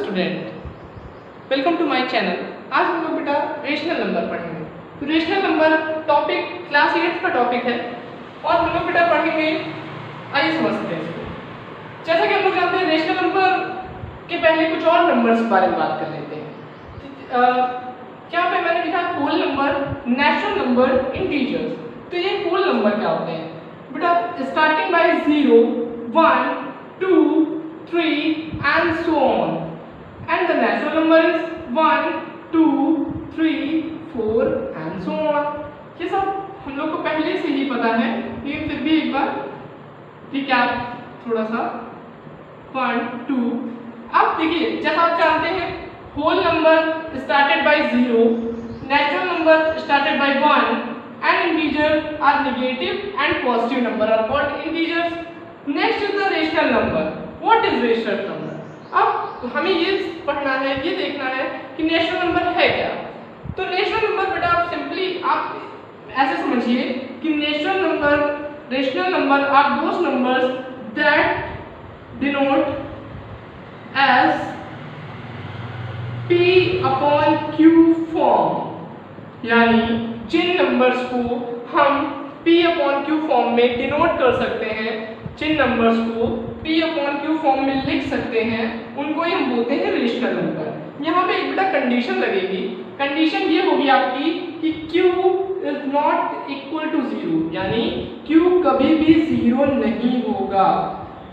Student, welcome to my channel. आज हम लोग बेटा रेशनल नंबर पढ़ेंगे। तो रेशनल नंबर टॉपिक क्लास 8 का टॉपिक है और हम लोग बेटा पढ़ेंगे। आइए समझते हैं इसको। जैसा कि हम लोग जानते हैं रेशनल नंबर के पहले कुछ और नंबर्स के बारे में बात कर लेते हैं। क्या पे मैंने लिखा है whole number, natural number, integers. तो ये होल नंबर क्या होते हैं बेटा? Starting by 0, 1, 2, 3 and so on, and the natural number is 1, 2, 3, 4 and so on। ये सब हम लोग को पहले से ही पता है, लेकिन फिर भी एक बार रिकैप थोड़ा सा 1, 2। अब देखिए, जैसा आप जानते हैं whole number started by 0, natural number started by 1 and integer are negative and positive number are called integers। Next is the rational number। What is rational number? अब हमें ये पढ़ना है, ये देखना है कि नेचुरल नंबर है क्या। तो नेचुरल नंबर बेटा आप सिंपली आप ऐसे समझिए कि natural number, rational number are those numbers that denote as P/Q form, यानी जिन नंबर्स को हम P/Q फॉर्म में डिनोट कर सकते हैं, जिन नंबर्स को P/Q फॉर्म में लिख सकते हैं, उनको ही हम बोलते हैं रेशनल नंबर। यहाँ पे एक बेटा कंडीशन लगेगी। कंडीशन ये होगी आपकी कि Q is not equal to 0, यानी Q कभी भी 0 नहीं होगा।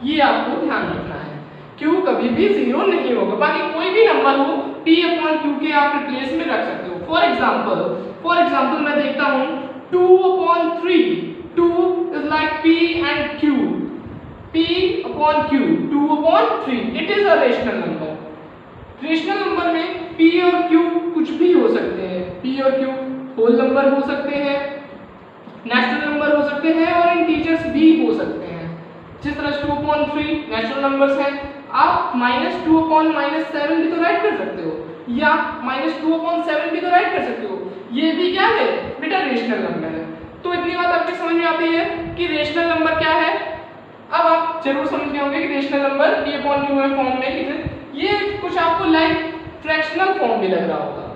ये आपको ध्यान रखना है, Q कभी भी 0 नहीं होगा। बाकी कोई भी नंबर हो P/Q के आप रिप्लेस में रख सकते हो। फॉर एग्जाम्पल मैं देखता हूँ 2/3, 2 is like P and Q, P/Q, 2/3, it is a rational number। Rational number में P और Q कुछ भी हो सकते हैं। P और Q होल नंबर हो सकते हैं, नेचुरल नंबर हो सकते हैं और इंटीजर्स भी हो सकते हैं। जिस तरह 2/3 नेचुरल नंबर्स हैं, आप -2/-7 भी तो राइट कर सकते हो, या -2/7 भी तो राइट कर सकते हो। ये भी क्या है बेटा? रेशनल नंबर है। तो इतनी बात आपकी समझ में आती है कि रेशनल नंबर क्या है। अब आप जरूर समझ गए होंगे कि रेशनल नंबर P/Q फॉर्म में लिखे। ये कुछ आपको लाइक फ्रैक्शनल फॉर्म भी लग रहा होगा।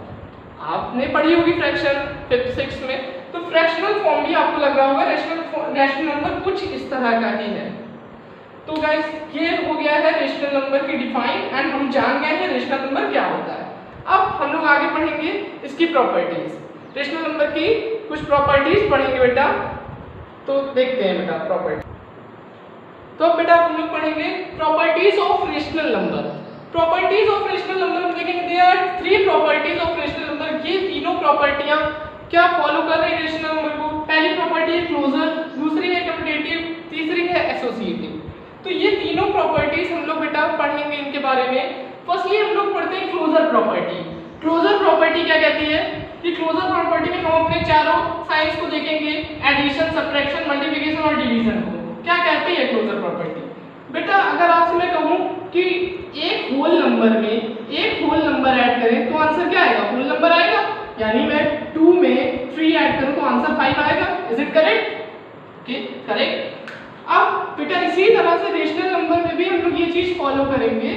आपने पढ़ी होगी फ्रैक्शन 5th 6th में, तो फ्रैक्शनल फॉर्म भी आपको लग रहा होगा। रेशनल नंबर कुछ इस तरह का ही है। तो गाइस ये हो गया है रेशनल नंबर की डिफाइन, एंड हम जान गए हैं रेशनल नंबर क्या होता है। अब हम लोग आगे पढ़ेंगे इसकी प्रॉपर्टीज। रेशनल नंबर की कुछ प्रॉपर्टीज पढ़ेंगे बेटा। तो देखते हैं बेटा प्रॉपर्टी। तो बेटा हम लोग पढ़ेंगे properties of rational number. Properties of rational number में देखेंगे there are 3 properties of rational number. ये तीनों प्रॉपर्टियां क्या फॉलो कर रही है रेशनल नंबर को? पहली प्रॉपर्टी है क्लोजर, दूसरी है कम्यूटेटिव, तीसरी है एसोसिएटिव। तो ये तीनों प्रॉपर्टीज हम लोग बेटा पढ़ेंगे इनके बारे में। फर्स्टली हम लोग पढ़ते हैं क्लोजर प्रॉपर्टी। क्लोजर प्रॉपर्टी क्या कहती है कि क्लोजर प्रॉपर्टी में हम अपने चारों साइंस को देखेंगे, एडिशन, सब्ट्रैक्शन, मल्टीप्लिकेशन और डिवीजन को। क्या कहती है क्लोजर प्रॉपर्टी बेटा? अगर आपसे मैं कहूं कि एक होल नंबर में एक होल नंबर ऐड करें तो आंसर क्या आएगा? होल नंबर आएगा। यानी मैं 2 में 3 ऐड करूं तो आंसर 5 आएगा। Is it correct? Okay, correct. अब बेटा इसी तरह से रेशनल नंबर में भी हम लोग ये चीज फॉलो करेंगे।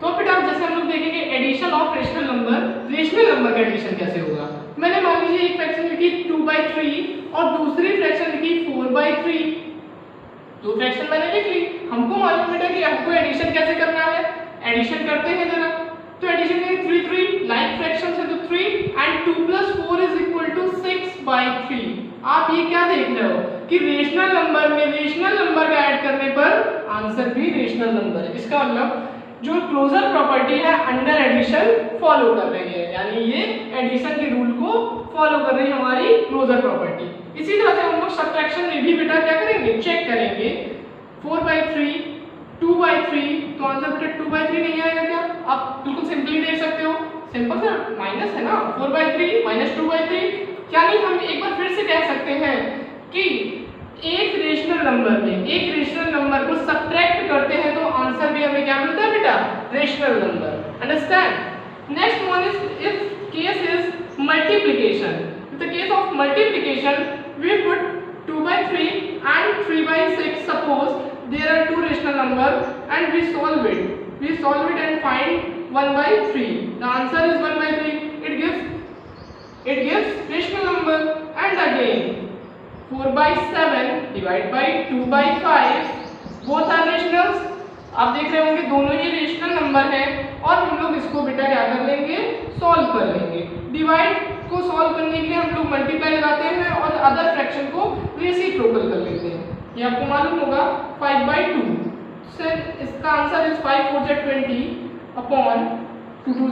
तो बेटा जैसे हम लोग देखेंगे एडिशन ऑफ रेशनल नंबर का एडिशन कैसे होगा। मैंने मान लीजिए एक फ्रैक्शन लिखी 2/3 और दूसरी फ्रैक्शन लिखी 4/3। दो फ्रैक्शन मैंने लिख ली। हमको मालूम बेटा कि हमको एडिशन कैसे करना है। एडिशन करते हैं जरा। तो एडिशन में 3 लाइक फ्रैक्शन है, तो 3 and 2 + 4 = 6/3। आप ये क्या देख रहे हो कि रेशनल नंबर में रेशनल नंबर का ऐड करने पर आंसर भी रेशनल नंबर है। इसका मतलब जो क्लोजर प्रॉपर्टी है अंडर एडिशन फॉलो कर रही है, यानी ये एडिशन के रूल को फॉलो कर रही है हमारी क्लोजर प्रॉपर्टी। इसी तरह से हम लोग सब्ट्रैक्शन में भी बेटा क्या करेंगे? चेक करेंगे। 4/3, 2/3, तो आंसर बेटा 2/3 नहीं आएगा क्या? आप बिल्कुल सिंपली देख सकते हो, सिंपल सा माइनस है ना, 4/3 - 2/3। यानी हम एक बार फिर से कह सकते हैं कि एक रेशनल नंबर को सब्ट्रैक्ट करते हैं तो आंसर भी हमें क्या मिलता है बेटा? Rational number. Understand? Next one is if case is multiplication. In the case of multiplication, we put 2/3 and 3/6. Suppose there are two rational numbers and we solve it. We solve it and find 1/3. The answer is 1/3. It gives rational number. And again 4/7 divided by 2/5. Both are rationals. आप देख रहे होंगे दोनों ही rational number हैं और हम लोग इसको बेटा क्या कर लेंगे, सॉल्व कर लेंगे। डिवाइड को सॉल्व करने के लिए हम लोग मल्टीप्लाई लगाते हैं और अदर फ्रैक्शन को रेसिप्रोकल कर लेते हैं। ये आपको मालूम होगा 5/2 से इसका आंसर इज 5 4 20 अपॉन 2 2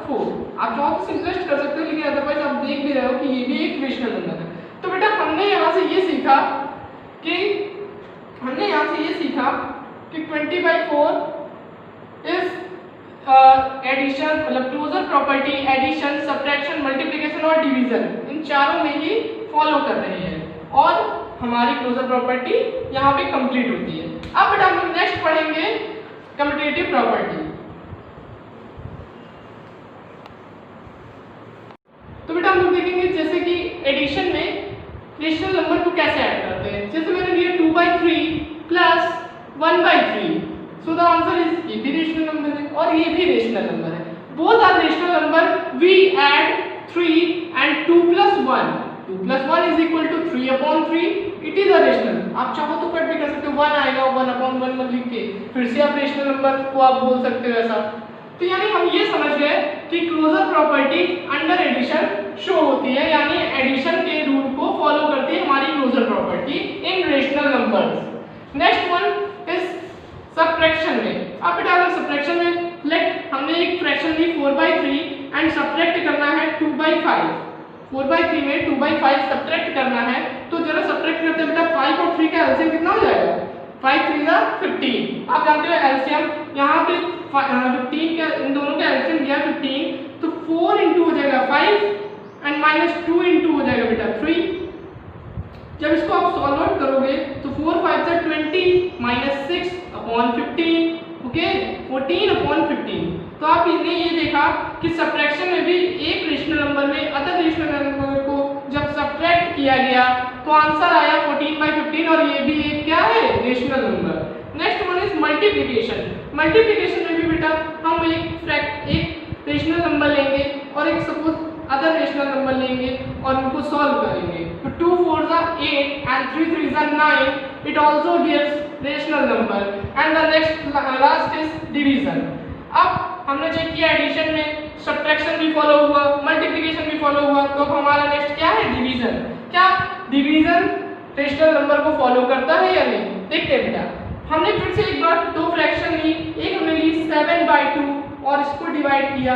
4। आप चाहो तो सिंपलेस्ट कर सकते हो, लेकिन अदरवाइज आप देख भी रहे हो कि ये भी एक रेशनल नंबर है। तो बेटा हमने यहाँ से ये सीखा कि 20/4 इज एडिशन, मतलब closure property addition, subtraction, multiplication और डिवीजन, इन चारों में ही फॉलो कर रहे हैं और हमारी क्लोजर प्रॉपर्टी यहाँ पे कंप्लीट होती है। अब बेटा हम लोग नेक्स्ट पढ़ेंगे कम्यूटेटिव प्रॉपर्टी। तो बेटा हम लोग देखेंगे जैसे कि एडिशन में रेशनल नंबर को कैसे ऐड करते हैं। जैसे मैंने लिया 2/3 plus 1/3, so the answer is, ये भी रेशनल नंबर है और ये भी रेशनल नंबर है। Both are rational number. We add 3 and 2 + 1, 2 + 1 is equal to 3/3। It is a rational. आप चाहो तो कट भी कर सकते हो, 1 आएगा 1/1 मत लिख के फिर से आप रेशनल नंबर को आप बोल सकते हो ऐसा। तो यानी हम ये समझ गए कि closure property under addition show होती है, यानी एडिशन के रूल को फॉलो करती है हमारी closure property in rational numbers. Next one is subtraction में। अब बेटा अगर सब्ट्रैक्शन में लेट हमने एक फ्रैक्शन ली 4/3 एंड सब्ट्रैक्ट करना है 2/5। 4/3 में 2/5 सब्ट्रैक्ट करना है, तो जरा सब्ट्रैक्ट करते हैं बेटा 5 और 3 का एलसीएम कितना हो जाएगा, 5 3 15। आप जानते हो एलसीएम यहाँ पे 15 का, इन दोनों का एलसीएम दिया 15, तो 4 इंटू हो जाएगा 5 एंड -2 इंटू हो जाएगा बेटा 3। जब इसको आप सॉल्व आउट करोगे तो 4 5 से 20 -6/15, ओके 14/15। तो आप ने ये देखा कि सब्ट्रैक्शन में भी एक रेशनल नंबर में अदर रेशनल नंबर को जब सब्ट्रैक्ट किया गया तो आंसर आया 14/15 और ये भी एक क्या है, rational number. Next one is multiplication. Multiplication में भी बेटा हम एक रेशनल नंबर लेंगे और एक सपोज अदर रेशनल नंबर लेंगे और उनको सॉल्व करेंगे। तो 2 4 8 and 3 3 9, it also gives rational number and the next last is division। अब हमने चेक किया एडिशन में सब्ट्रैक्शन भी फॉलो हुआ, मल्टीप्लिकेशन भी फॉलो हुआ, तो हमारा नेक्स्ट क्या है, डिवीजन। क्या डिवीजन रेशनल नंबर को फॉलो करता है या नहीं, देखते हैं बेटा। हमने फिर से एक बार दो फ्रैक्शन ली, एक हमने ली 7/2 और इसको डिवाइड किया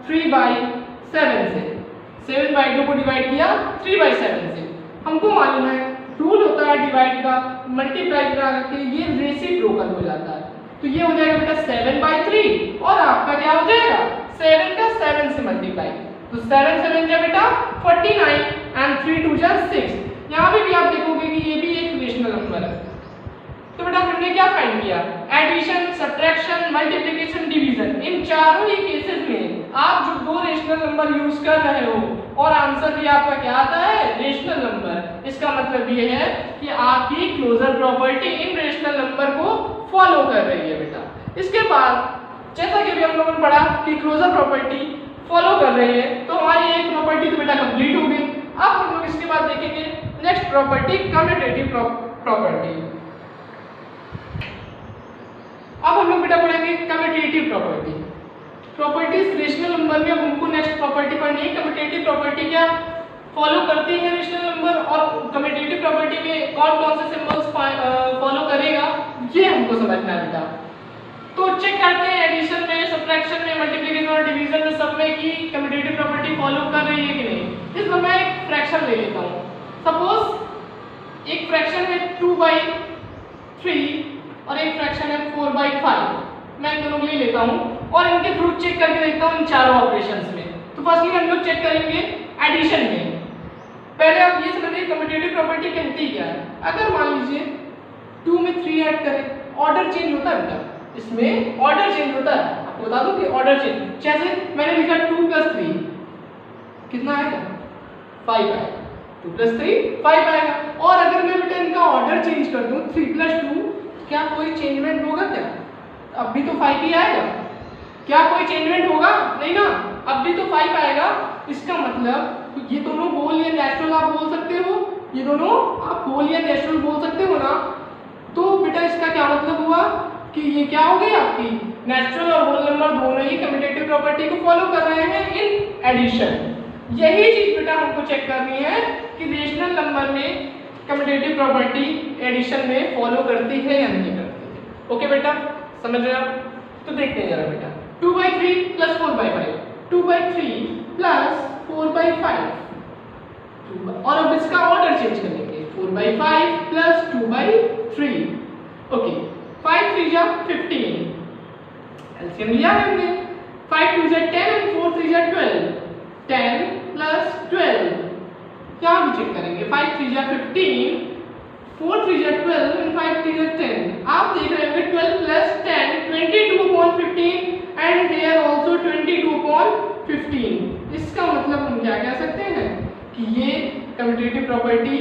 3/7 से, 7/2 को डिवाइड किया 3/7 से। हमको मालूम है रूल होता है डिवाइड का, मल्टीप्लाई करके ये रेसिप्रोकल हो जाता है, तो ये हो जाएगा बेटा 7/3 और आपका क्या हो जाएगा 7 का 7 से मल्टीप्लाई, तो 7 7 जा बेटा 49 एंड 3 2 जा 6। यहाँ पे भी आप देखोगे कि ये भी एक रेशनल नंबर है। तो बेटा हमने क्या फाइंड किया, एडिशन, सब्ट्रैक्शन, मल्टीप्लिकेशन, डिवीजन, इन चारों ही केसेस में आप जो दो रेशनल नंबर यूज कर रहे हो और आंसर भी आपका क्या आता है, रेशनल नंबर। इसका मतलब ये है कि आपकी closure property in rational number को फॉलो कर रही है बेटा। इसके बाद जैसा कि अभी हम लोगों ने पढ़ा कि क्लोजर प्रॉपर्टी फॉलो कर रही है, तो हमारी एक प्रॉपर्टी तो बेटा कंप्लीट हो गई। अब हम लोग इसके बाद देखेंगे नेक्स्ट प्रॉपर्टी, कम्यूटेटिव प्रॉपर्टी। अब हम लोग बेटा पढ़ेंगे commutative property. Properties rational number में अब हमको नेक्स्ट प्रॉपर्टी पढ़नी है। कम्यूटेटिव प्रॉपर्टी क्या फॉलो करती है रेशनल नंबर और कम्यूटेटिव प्रॉपर्टी में कौन कौन से सिंबल्स फॉलो करेगा, ये हमको समझना है बेटा। तो चेक करते हैं एडिशन में, सब्ट्रैक्शन में, मल्टीप्लिकेशन और डिवीजन में सब में की कम्यूटेटिव प्रॉपर्टी फॉलो कर रही है कि नहीं। इसमें मैं एक फ्रैक्शन ले लेता हूँ। सपोज एक फ्रैक्शन है 2/3 और एक फ्रैक्शन है 4/5। मैं इन दोनों को ले लेता हूँ और इनके फ्रूट चेक करके देखता हूँ इन चारों ऑपरेशंस में। तो फर्स्टली हम लोग चेक करेंगे एडिशन में। पहले आप ये समझिए कम्यूटेटिव प्रॉपर्टी कहती क्या है। अगर मान लीजिए 2 में 3 ऐड करें, ऑर्डर चेंज होता है बेटा, इसमें ऑर्डर चेंज होता है। आपको बता दूं कि ऑर्डर चेंज, जैसे मैंने लिखा 2 + 3 कितना आएगा, 5 आएगा। 2 + 3 5 आएगा। और अगर मैं बेटा इनका ऑर्डर चेंज कर दूं 3 + 2, क्या कोई चेंजमेंट होगा क्या? अब भी तो 5 ही आएगा। क्या कोई चेंजमेंट होगा? नहीं ना, अब भी तो 5 आएगा। इसका मतलब ये दोनों होल या नेचुरल आप बोल सकते हो, ये दोनों आप होल या नेचुरल बोल सकते हो ना। तो बेटा इसका क्या मतलब हुआ कि ये क्या हो गई आपकी नेचुरल और होल नंबर दोनों ही कम्यूटेटिव प्रॉपर्टी को फॉलो कर रहे हैं इन एडिशन। यही चीज बेटा हमको चेक करनी है कि रेशनल नंबर में कम्यूटेटिव प्रॉपर्टी एडिशन में फॉलो करती है या नहीं करती है। ओके बेटा, समझ रहे हो? तो देखते हैं जरा बेटा, 2/3 + 4/5, 2/3 + 4/5, और अब इसका ऑर्डर चेंज कर लेंगे, 4/5 + 2/3। ओके, 5 3 जा 15, एलसीएम लिया है हमने, 5 2 जा 10 और 4 3 जा 12, 10 + 12। यहाँ भी चेक करेंगे, 5 3 जा 15, 4 3 जा 12 और 5 3 जा 10। आप देख रहे होंगे 12 + 10 22/15 एंड हियर आल्सो 22/15। इसका मतलब हम क्या कह सकते हैं कि ये कम्यूटेटिव प्रॉपर्टी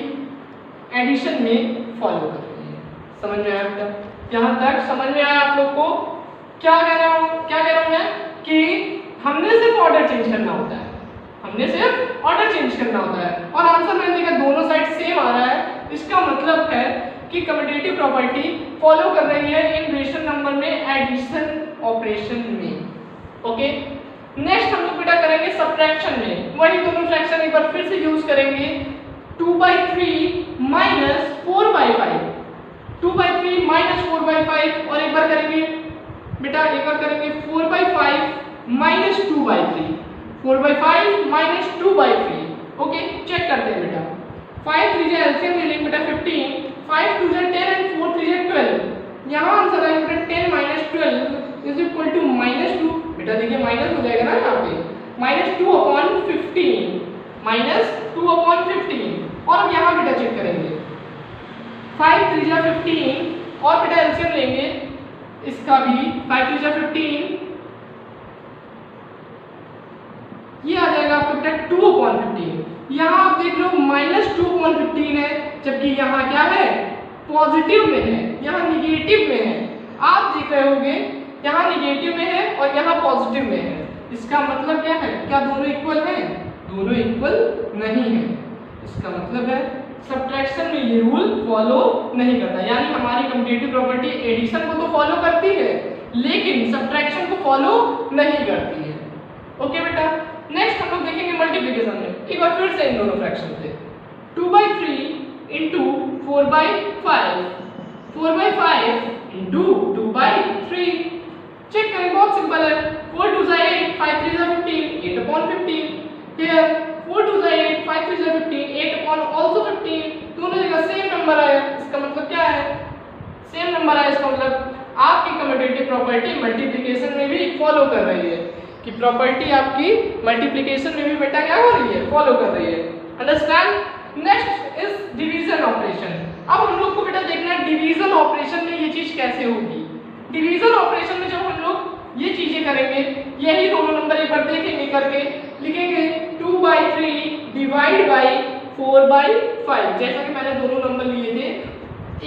एडिशन में फॉलो कर रही है। समझ में आया बेटा? यहाँ तक समझ में आया आप लोग को? क्या कह रहा हूँ मैं कि हमने सिर्फ ऑर्डर चेंज करना होता है, हमने सिर्फ ऑर्डर चेंज करना होता है। और आंसर मैंने देखा दोनों साइड सेम आ रहा है। इसका मतलब है कि कम्यूटेटिव प्रॉपर्टी फॉलो कर रही है इन रेशनल नंबर में एडिशन ऑपरेशन में। ओके, नेक्स्ट हम लोग बेटा करेंगे सब्ट्रैक्शन में। वही दोनों फ्रैक्शन एक बार फिर से यूज करेंगे, 2/3 - 4/5, 2/3 - 4/5, और एक बार करेंगे बेटा, एक बार करेंगे 4/5 - 2/3, 4/5 - 2/3। ओके, चेक करते हैं बेटा, 5 3 जा एलसीएम ले लेंगे बेटा 15, 5 2 जा 10 और 4 3 जा 12। यहाँ आंसर आएगा बेटा 10 - 12 = -2। बेटा देखिए माइनस हो जाएगा ना यहाँ पे, -2/15, -2/15। और अब यहाँ बेटा चेक करेंगे, 5 3 जा 15 और बेटा एलसीएम लेंगे इसका भी, 5 3 जा 15, ये आ जाएगा आपका बेटा 2/15। यहाँ आप देख लो -2/15 है, जबकि यहाँ क्या है पॉजिटिव में है, यहाँ निगेटिव में है। आप देख रहे होंगे यहाँ निगेटिव में है और यहाँ पॉजिटिव में है। इसका मतलब क्या है? क्या दोनों इक्वल हैं? दोनों इक्वल नहीं है। इसका मतलब है सब्ट्रैक्शन में ये रूल फॉलो नहीं करता, यानी हमारी कम्यूटेटिव प्रॉपर्टी एडिशन को तो फॉलो करती है लेकिन सब्ट्रैक्शन को फॉलो नहीं करती है। ओके बेटा, नेक्स्ट हम लोग देखेंगे मल्टीप्लिकेशन में। एक बार फिर से इन दोनों फ्रैक्शन से, 2/3 × 4/5, 4/5 × 2/3। चेक करें, बहुत सिंपल है, 4 2 जा 8, 5 3 जा 15, 8/15। हियर 4 2 जा 8, 5 3 जा 15, 8/15। दोनों जगह सेम नंबर आया। इसका मतलब क्या है? सेम नंबर आया, इसका मतलब आपकी कम्यूटेटिव प्रॉपर्टी मल्टीप्लिकेशन में भी फॉलो कर रही है, कि प्रॉपर्टी आपकी मल्टीप्लिकेशन में भी बेटा क्या हो रही है, फॉलो कर रही है। Understand? Next is division operation. अब हम लोग को बेटा देखना है डिवीजन ऑपरेशन में ये चीज कैसे होगी। डिवीजन ऑपरेशन में जब हम लोग ये चीजें करेंगे, यही दोनों नंबर एक बार देखेंगे करके, लिखेंगे 2/3 / 4/5। जैसा कि मैंने दोनों नंबर लिए थे,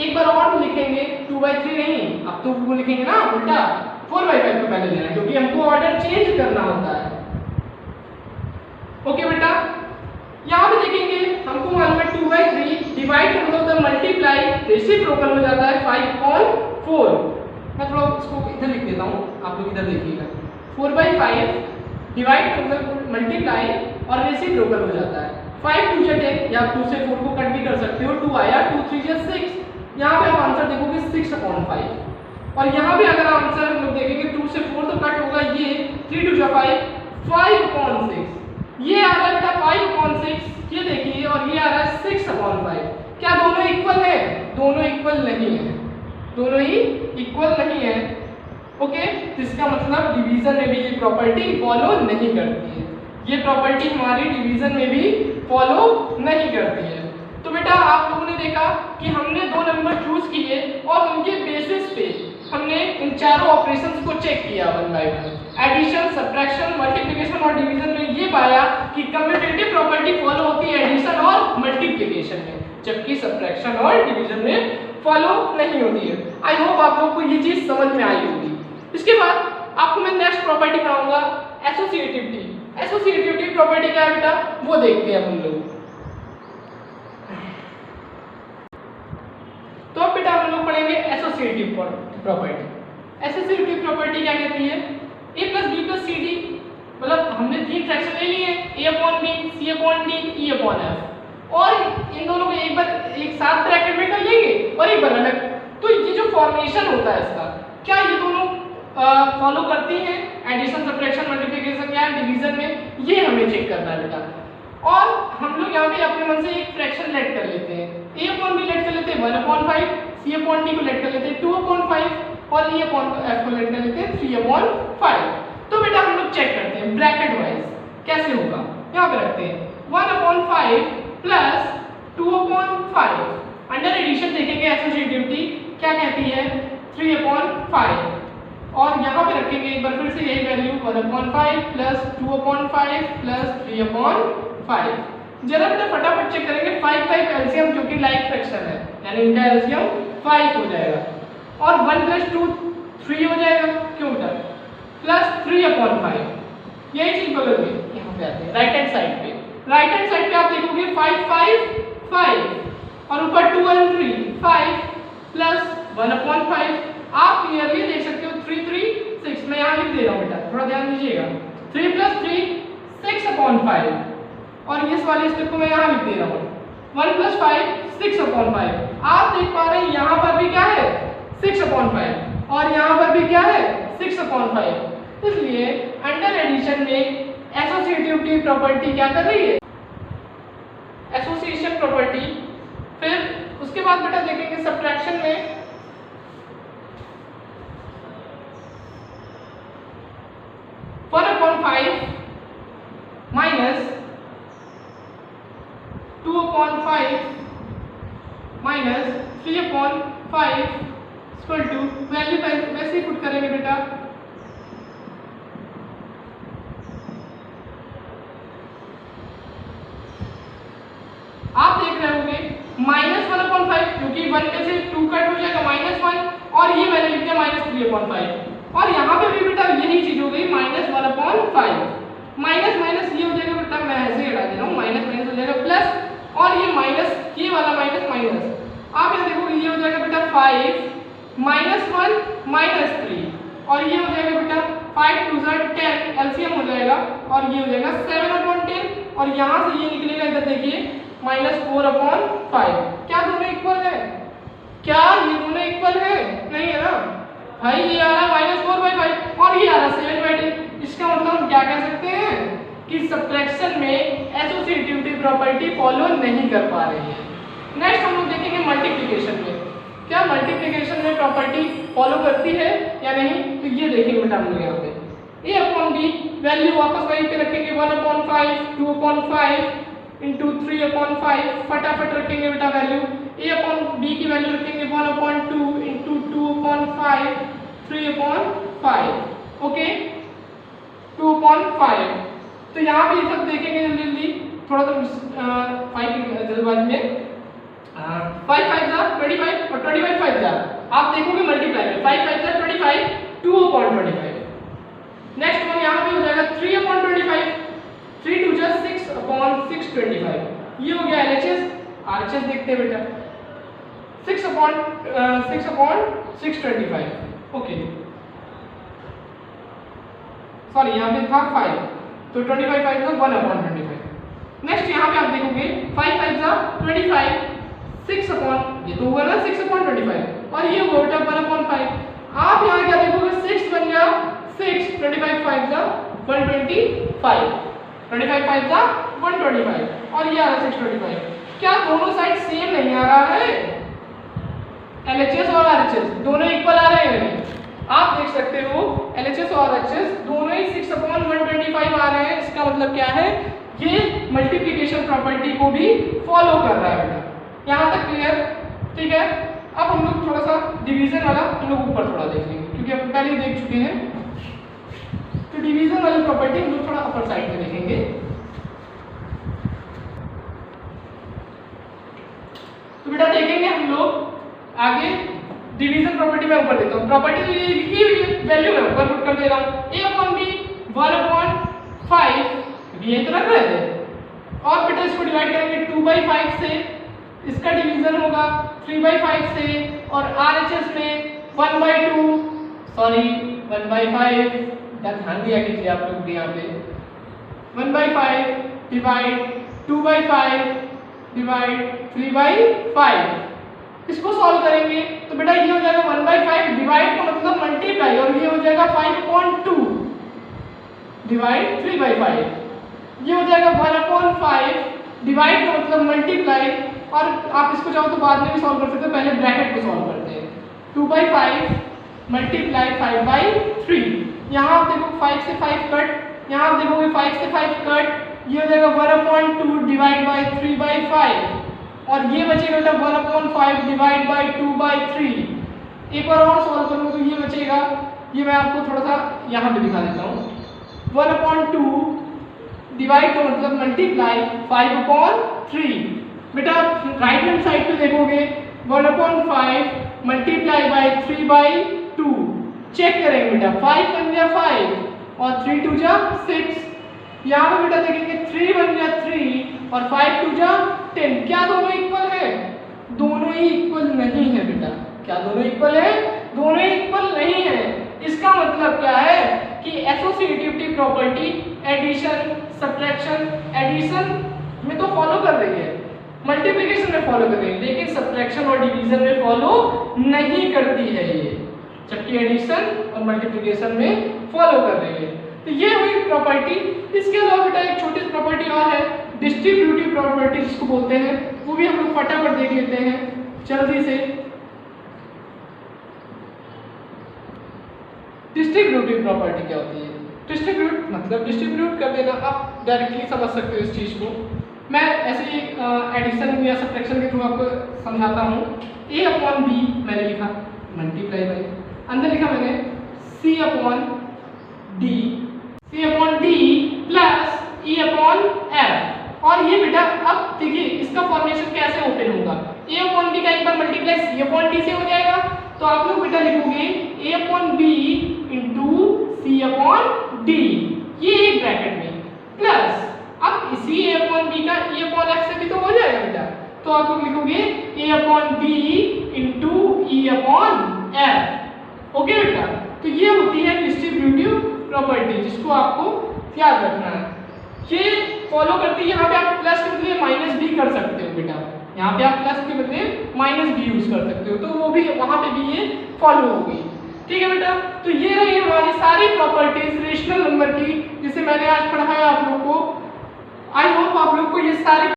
एक बार और लिखेंगे 2/3 नहीं, अब तो वो लिखेंगे ना उल्टा, 4/5 को पहले लेना, क्योंकि हमको ऑर्डर चेंज करना होता है। ओके बेटा, यहाँ पे देखेंगे हमको मालूम है 2/3 डिवाइड मतलब द मल्टीप्लाई रेसिप्रोकल हो जाता है 5/4। मैं थोड़ा इसको इधर लिख देता हूँ, आप लोग इधर देखिएगा, 4/5 डिवाइड मतलब मल्टीप्लाई और रेसिप्रोकल हो जाता है 5 2 जा 10, या 2 से 4 को कट भी कर सकते हो, 2 आया, 2 3 जा 6। यहाँ पे आप आंसर देखोगे 6/5। और यहाँ भी अगर आंसर हम लोग देखेंगे 2 से 4 तो कट होगा, ये 3 2 जा 5, 5/6। ये आ रहा है बेटा 5/6, ये देखिए, और ये आ रहा है 6/5। क्या दोनों इक्वल है? दोनों इक्वल नहीं है, दोनों ही इक्वल नहीं है। ओके, तो इसका मतलब डिवीजन में भी ये प्रॉपर्टी फॉलो नहीं करती है, ये प्रॉपर्टी हमारी डिवीजन में भी फॉलो नहीं करती है। तो बेटा आप लोगों ने देखा कि हमने दो नंबर चूज किए और उनके बेसिस पे हमने इन चारों ऑपरेशंस को चेक किया one by one, addition, subtraction, multiplication और डिवीजन में ये पाया कि कम्यूटेटिव प्रॉपर्टी फॉलो होती है एडिशन और मल्टीप्लिकेशन में, जबकि सब्ट्रैक्शन और डिवीजन में फॉलो नहीं होती है। आई होप आप लोग को ये चीज समझ में आई होगी। इसके बाद आपको मैं नेक्स्ट प्रॉपर्टी पढ़ाऊंगा एसोसिएटिविटी। एसोसिएटिविटी प्रॉपर्टी क्या है बेटा, वो देखते हैं हम लोग। तो अब बेटा हम लोग पढ़ेंगे एसोसिएटिव प्रॉपर्टी। एसोसिएटिव प्रॉपर्टी क्या कहती है, a plus b plus c d, मतलब हमने तीन फ्रैक्शन ले लिए हैं, a upon b, c upon d, e upon f, और इन दोनों को एक बार एक साथ ब्रैकेट में कर लेंगे और एक बार अलग। तो ये जो फॉर्मेशन होता है इसका, क्या ये दोनों फॉलो करती हैं एडिशन, सब्ट्रैक्शन, मल्टीप्लिकेशन या डिवीजन में, ये हमें चेक करना है बेटा। और हम लोग यहाँ पे अपने मन से एक फ्रैक्शन लेट कर लेते हैं, a अपॉन बी लेट कर लेते हैं 1/5, c अपॉन डी को लेट कर लेते हैं 2/5 और e अपॉन f को लेट कर लेते हैं 3/5। तो बेटा हम लोग चेक करते हैं ब्रैकेट वाइज कैसे होगा। यहाँ पे रखते हैं 1/5 प्लस 2/5, अंडर एडिशन देखेंगे एसोसिएटिविटी क्या कहती है 3/5, और यहाँ पे रखेंगे एक बार फिर से यही वैल्यू 1/5 प्लस 2/5 प्लस 3/5। जरा बेटा फटाफट चेक करेंगे 5 एलसीएम क्योंकि लाइक फ्रैक्शन है, यानी इनका एलसीएम 5 हो जाएगा, और 1 + 2 3 हो जाएगा, क्यों बेटा प्लस 3/5। यही चीज बगल में यहाँ पे आते हैं राइट हैंड साइड पे। राइट हैंड साइड पे आप देखोगे 5 5 5 और ऊपर 2 और 3 5 प्लस 1/5। आप क्लियरली देख सकते हो 3 3 6, मैं यहाँ लिख दे रहा हूँ बेटा, थोड़ा ध्यान दीजिएगा। 3 + 3 6/5, और इस वाले स्टेप को मैं यहाँ लिख दे रहा हूँ 1 + 5 6/5। आप देख पा रहे हैं यहाँ पर भी क्या है 6/5 और यहाँ पर भी क्या है 6/5। इसलिए अंडर एडिशन में एसोसिएटिविटी प्रॉपर्टी क्या कर रही है, एसोसिएशन प्रॉपर्टी। फिर उसके बाद बेटा देखेंगे सब्ट्रैक्शन में 1/5 minus 2/5 minus 3/5 equal to value वैसे ही पुट करेंगे बेटा आप देख रहे होंगे -1/5, क्योंकि 1 में से 2 कट हो जाएगा -1, और ये मैंने लिख दिया -3/5, और यहाँ पे भी बेटा यही चीज हो गई -1/5। माइनस माइनस ये हो जाएगा बेटा, मैं ऐसे ही हटा दे रहा हूँ, माइनस माइनस हो जाएगा प्लस, और ये माइनस, ये वाला माइनस माइनस, आप यहाँ देखो ये हो जाएगा बेटा 5 -1 -3, और ये हो जाएगा बेटा 5 2 10 एलसीएम हो जाएगा, और ये हो जाएगा 7/10, और यहाँ से ये निकलेगा इधर देखिए -4/5। क्या दोनों इक्वल है, क्या ये दोनों इक्वल है, नहीं है ना भाई, ये आ रहा -4/5 और ये आ रहा 7/10। इसका मतलब हम क्या कह सकते हैं कि सब्ट्रैक्शन में एसोसिएटिविटी प्रॉपर्टी फॉलो नहीं कर पा रही है। नेक्स्ट हम लोग देखेंगे मल्टीप्लिकेशन में, क्या मल्टीप्लिकेशन में प्रॉपर्टी फॉलो करती है या नहीं, तो ये देखेंगे बेटा हम लोग यहाँ पे a/b वैल्यू वापस वहीं पे रखेंगे 1/5 2/5 इंटू 3/5, फटाफट रखेंगे बेटा वैल्यू, a/b की वैल्यू रखेंगे 1/2 इंटू 2/5 3/5, ओके 2/5। तो यहाँ पे सब देखेंगे जल्दी जल्दी, थोड़ा सा 5 जल्दबाजी में 5 5 जा 25 और 25 5 जा, आप देखोगे मल्टीप्लाई में 5 5 जा 25 2/25। नेक्स्ट वन यहाँ पे हो जाएगा 3/25, 3 2 जा 6/625, ये हो गया LHS। RHS देखते हैं बेटा 6/625, ओके सॉरी यहाँ पे था 5, तो 25 5 का 1/25। नेक्स्ट यहाँ पे आप देखोगे 5 5 जा 25 6 ये तो हुआ ना 6/25, और ये हुआ बेटा 1/5। आप यहाँ क्या देखोगे 6 बन गया 6, 25 5 जा 125, 25 5 जा 125, और ये आ रहा 625। क्या दोनों साइड सेम नहीं आ रहा है, LHS और RHS दोनों इक्वल आ रहे हैं, आप देख सकते हो LHS और RHS दोनों ही 6/125 आ रहे हैं। इसका मतलब क्या है, ये मल्टीप्लिकेशन प्रॉपर्टी को भी फॉलो कर रहा है बेटा। यहाँ तक क्लियर, ठीक है। अब हम लोग थोड़ा सा डिवीजन वाला हम लोग ऊपर थोड़ा देख लेंगे, क्योंकि हम पहले ही देख चुके हैं, तो डिवीजन वाली प्रॉपर्टी हम लोग थोड़ा अपर साइड में देखेंगे। तो बेटा देखेंगे हम लोग आगे डिवीजन प्रॉपर्टी मैं ऊपर देता हूँ, प्रॉपर्टी तो ये लिखी हुई है, वैल्यू मैं ऊपर पुट कर दे रहा हूँ। a अपॉन b 1/5 ये तो रख रहे थे, और बेटा इसको डिवाइड करेंगे 2/5 से, इसका डिवीजन होगा 3/5 से, और RHS में 1/2 सॉरी 1/5 ध्यान दिया कीजिए आप लोग भी यहाँ पे 1/5 डिवाइड 2/5 डिवाइड 3/5। इसको सॉल्व करेंगे तो बेटा ये हो जाएगा 1/5 डिवाइड का मतलब मल्टीप्लाई, और ये हो जाएगा 5/2 डिवाइड 3/5। ये हो जाएगा 1/5 डिवाइड का मतलब मल्टीप्लाई, और आप इसको चाहो तो बाद में भी सॉल्व कर सकते हो, पहले ब्रैकेट को सॉल्व करते हैं। 2/5 मल्टीप्लाई 5/3, यहाँ आप देखो 5 से 5 कट, यहाँ आप देखोगे 5 से 5 कट, ये हो जाएगा 1/2 डिवाइड बाई 3/5, और ये बचेगा बेटा 1/5 डिवाइड बाई 2/3। एक बार और सॉल्व करूँ तो ये बचेगा, ये मैं आपको थोड़ा सा यहाँ पे दिखा देता हूँ। 1/2 डिवाइड का मतलब मल्टीप्लाई 5/3, बेटा राइट हैंड साइड पे देखोगे 1/5 मल्टीप्लाई बाई 3/2, चेक करेंगे बेटा 5 बन गया 5 और 3 2 जा 6, यहाँ पे बेटा देखेंगे 3 बन गया 3 और 5 2 जा 10। क्या दोनों इक्वल है? दोनों ही इक्वल नहीं है बेटा। क्या दोनों इक्वल है? दोनों ही इक्वल नहीं है। इसका मतलब क्या है कि associativity property addition subtraction, addition में तो फॉलो कर रही है, मल्टीप्लिकेशन में फॉलो कर रही है, लेकिन सब्ट्रैक्शन और डिवीजन में फॉलो नहीं करती है ये, जबकि एडिशन और मल्टीप्लिकेशन में फॉलो कर रही है। तो ये हुई प्रॉपर्टी। इसके अलावा बेटा एक छोटी सी प्रॉपर्टी और है, डिस्ट्रीब्यूटिव प्रॉपर्टी जिसको बोलते हैं, वो भी हम लोग फटाफट देख लेते हैं जल्दी से। डिस्ट्रीब्यूटिव प्रॉपर्टी क्या होती है? डिस्ट्रीब्यूट मतलब डिस्ट्रीब्यूट कर देना, आप डायरेक्टली समझ सकते हो इस चीज को। मैं ऐसे ही एडिशन या सब्ट्रैक्शन के थ्रू आपको समझाता हूँ। a अपॉन b मैंने लिखा मल्टीप्लाई बाई, अंदर लिखा मैंने c upon d plus e upon f। और ये बेटा अब देखिए इसका फॉर्मेशन कैसे ओपन होगा, a अपॉन b का एक बार मल्टीप्लाई c अपॉन d से हो जाएगा, तो आप लोग बेटा लिखोगे a upon b into c upon d, ये एक ब्रैकेट में, प्लस अब इसी a अपॉन b का e अपॉन f से भी तो हो जाएगा बेटा, तो आप लोग लिखोगे a upon b into e upon f। Okay बेटा, तो ये होती है डिस्ट्रीब्यूटिव प्रॉपर्टी जिसको आपको याद रखना है। ये फॉलो करती है, यहाँ पे आप प्लस के बदले माइनस भी कर सकते हो बेटा, यहाँ पे आप प्लस के बदले माइनस भी यूज कर सकते हो, तो वो भी वहाँ पे भी ये फॉलो होगी। ठीक है बेटा, तो ये रही हमारी सारी प्रॉपर्टीज रेशनल नंबर की जिसे मैंने आज पढ़ाया आप लोग को। आई होप आप लोग को ये सारी